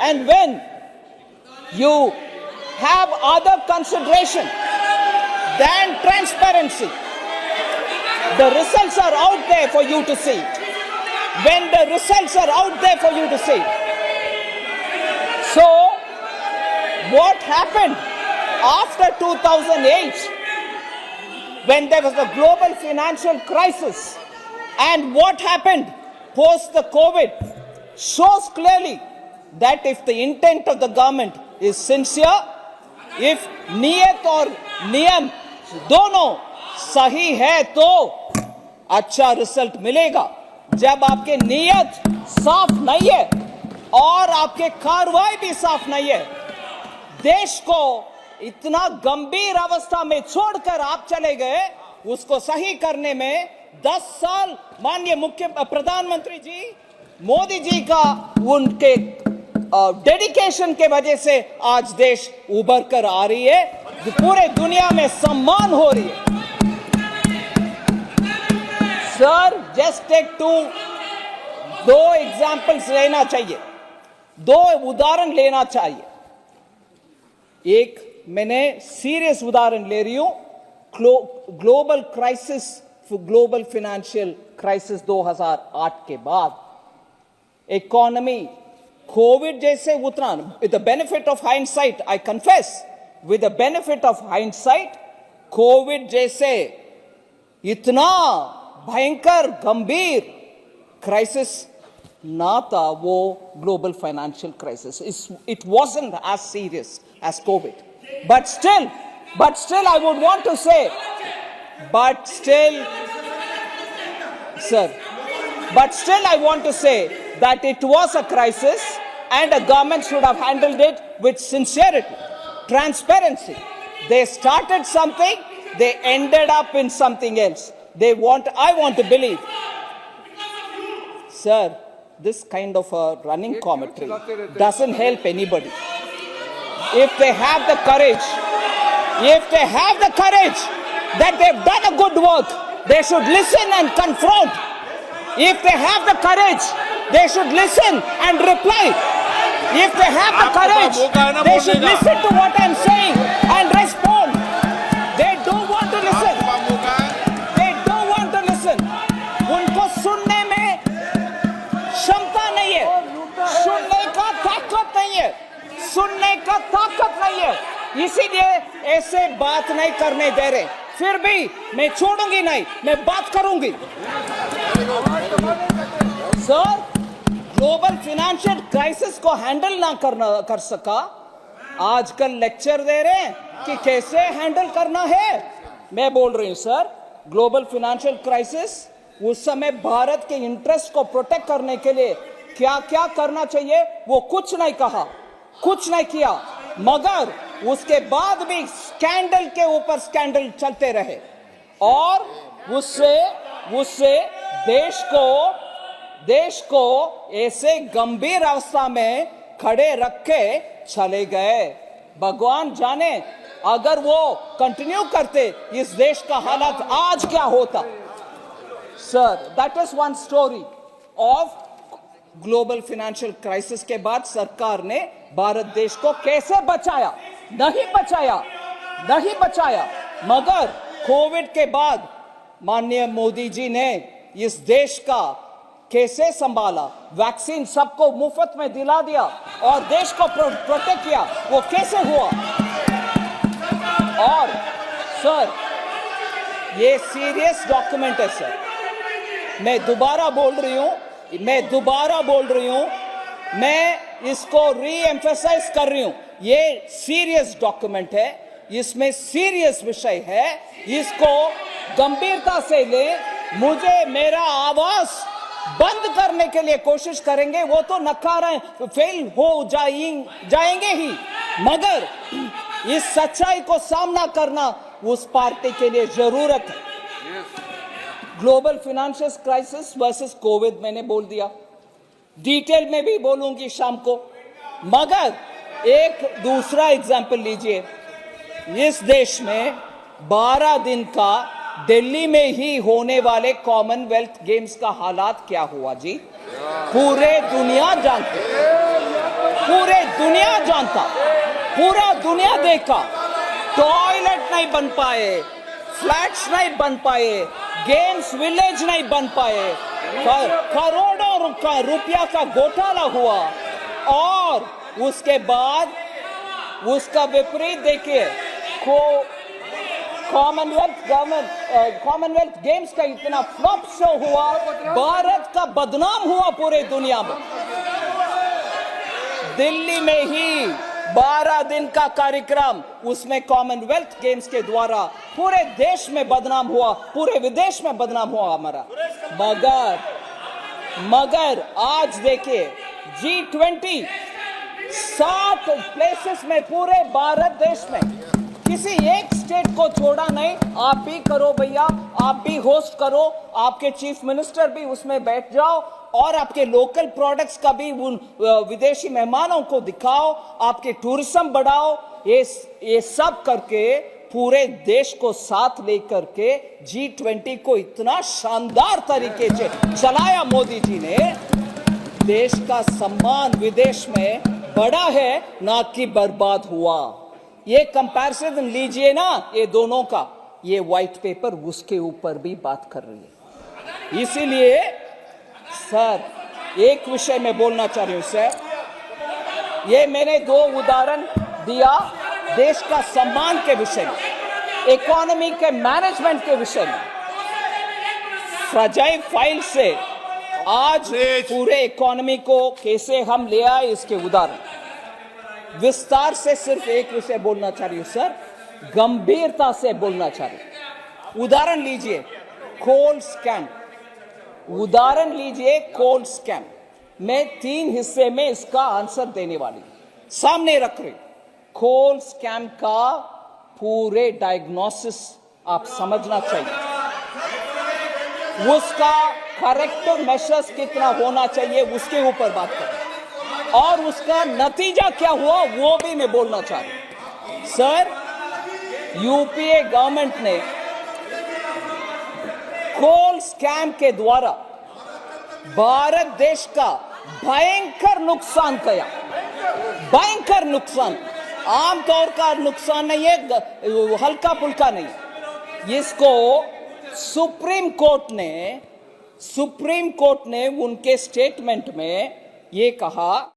And when you have other consideration than transparency, the results are out there for you to see. When the results are out there for you to see. So, what happened after 2008, when there was a global financial crisis, and what happened post the COVID, shows clearly that if the intent of the government is sincere, if niyat और नियम दोनों सही है तो अच्छा result मिलेगा. जब आपके नियत साफ नहीं है और आपके कार्रवाई भी साफ नहीं है, देश को इतना गंभीर अवस्था में छोड़कर आप चले गए. उसको सही करने में 10 साल माननीय प्रधानमंत्री जी मोदी जी का उनके डेडिकेशन के वजह से आज देश उभर कर आ रही है, पूरे दुनिया में सम्मान हो रही है. सर, जस्ट टेक दो एग्जाम्पल्स लेना चाहिए, दो उदाहरण लेना चाहिए. एक मैंने सीरियस उदाहरण ले रही हूं, global crisis, global financial crisis 2008 के बाद इकोनॉमी कोविड जैसे उतना, with the benefit of hindsight, I confess, with the benefit of hindsight, covid जैसे इतना भयंकर गंभीर क्राइसिस ना था वो global financial crisis. It wasn't as serious as covid, but still I would want to say, but still I want to say that it was a crisis and the government should have handled it with sincerity, transparency. They started something, they ended up in something else. I want to believe, sir, this kind of a running commentary doesn't help anybody. If they have the courage that they've done a good work, they should listen and confront. If they have the courage, they should listen and reply. If they have the courage, they should listen to what I'm saying and respond. They don't want to listen. They don't want to listen. उनको सुनने में क्षमता नहीं है, सुनने का ताकत नहीं है, सुनने का ताकत नहीं है. इसीलिए ऐसे बात नहीं करने दे रहे. फिर भी मैं छोड़ूंगी नहीं, मैं बात करूंगी. सर, ग्लोबल फाइनेंशियल क्राइसिस को हैंडल ना कर सका, आजकल लेक्चर दे रहे हैं कि कैसे हैंडल करना है. मैं बोल रही हूं सर, ग्लोबल फाइनेंशियल क्राइसिस उस समय भारत के इंटरेस्ट को प्रोटेक्ट करने के लिए क्या क्या करना चाहिए वो कुछ नहीं कहा, कुछ नहीं किया, मगर उसके बाद भी स्कैंडल के ऊपर स्कैंडल चलते रहे और उससे देश को ऐसे गंभीर अवस्था में खड़े रख के चले गए. भगवान जाने अगर वो कंटिन्यू करते इस देश का हालत आज क्या होता. Sir, that is one story of global financial crisis के बाद सरकार ने भारत देश को कैसे बचाया. नहीं बचाया, मगर कोविड के बाद माननीय मोदी जी ने इस देश का कैसे संभाला, वैक्सीन सबको मुफ्त में दिला दिया और देश को प्रोटेक्ट किया, वो कैसे हुआ. और सर, ये सीरियस डॉक्यूमेंट है सर. मैं दोबारा बोल रही हूं, मैं इसको री-एम्फसाइज कर रही हूं. ये सीरियस डॉक्यूमेंट है, इसमें सीरियस विषय है, इसको गंभीरता से ले. मुझे मेरा आवाज बंद करने के लिए कोशिश करेंगे वो तो नकारा फेल हो जाएंगे ही, मगर इस सच्चाई को सामना करना उस पार्टी के लिए जरूरत है. Global financial crisis versus Covid मैंने बोल दिया, डिटेल में भी बोलूंगी शाम को, मगर एक दूसरा एग्जाम्पल लीजिए. इस देश में 12 दिन का दिल्ली में ही होने वाले कॉमनवेल्थ गेम्स का हालात क्या हुआ जी, पूरे दुनिया जानते, पूरे दुनिया जानता, पूरा दुनिया देखा, टॉयलेट नहीं बन पाए, फ्लैट्स नहीं बन पाए, गेम्स विलेज नहीं बन पाए, करोड़ों रुपया का घोटाला हुआ, और उसके बाद उसका विपरीत देखिए, कॉमनवेल्थ गेम्स का इतना फ्लॉप शो हुआ, भारत का बदनाम हुआ पूरे दुनिया में। दिल्ली में ही 12 दिन का कार्यक्रम, उसमें कॉमनवेल्थ गेम्स के द्वारा पूरे देश में बदनाम हुआ, पूरे विदेश में बदनाम हुआ हमारा। मगर आज देखिए G20 7 प्लेसेस में पूरे भारत देश में, किसी एक स्टेट को छोड़ा नहीं। आप भी करो भैया, आप भी होस्ट करो, आपके चीफ मिनिस्टर भी उसमें बैठ जाओ, और आपके लोकल प्रोडक्ट्स का भी उन विदेशी मेहमानों को दिखाओ, आपके टूरिज्म बढ़ाओ। ये सब करके पूरे देश को साथ लेकर के G20 को इतना शानदार तरीके से चलाया मोदी जी ने। देश का सम्मान विदेश में बढ़ा है, ना कि बर्बाद हुआ। ये कंपैरिजन लीजिए ना, ये दोनों का, ये व्हाइट पेपर उसके ऊपर भी बात कर रही है। इसीलिए सर, एक विषय में बोलना चाह रही हूं सर, ये मैंने 2 उदाहरण दिया देश का सम्मान के विषय में, इकोनॉमी के मैनेजमेंट के विषय में। फ्रजाइल फाइल से आज पूरे इकोनॉमी को कैसे हम ले आए, इसके उदाहरण विस्तार से सिर्फ एक विषय बोलना चाह रही हूं सर, गंभीरता से बोलना चाह रही हूं। उदाहरण लीजिए कोल स्कैम, उदाहरण लीजिए कोल स्कैम। मैं 3 हिस्से में इसका आंसर देने वाली सामने रख रही। कोल स्कैम का पूरे डायग्नोसिस आप समझना चाहिए, उसका करेक्टिव मेजर्स कितना होना चाहिए उसके ऊपर बात करें, और उसका नतीजा क्या हुआ वो भी मैं बोलना चाह रही हूं। सर, यूपीए गवर्नमेंट ने कोल स्कैम के द्वारा भारत देश का भयंकर नुकसान किया, भयंकर नुकसान। आमतौर का नुकसान नहीं है, हल्का फुल्का नहीं। इसको सुप्रीम कोर्ट ने उनके स्टेटमेंट में ये कहा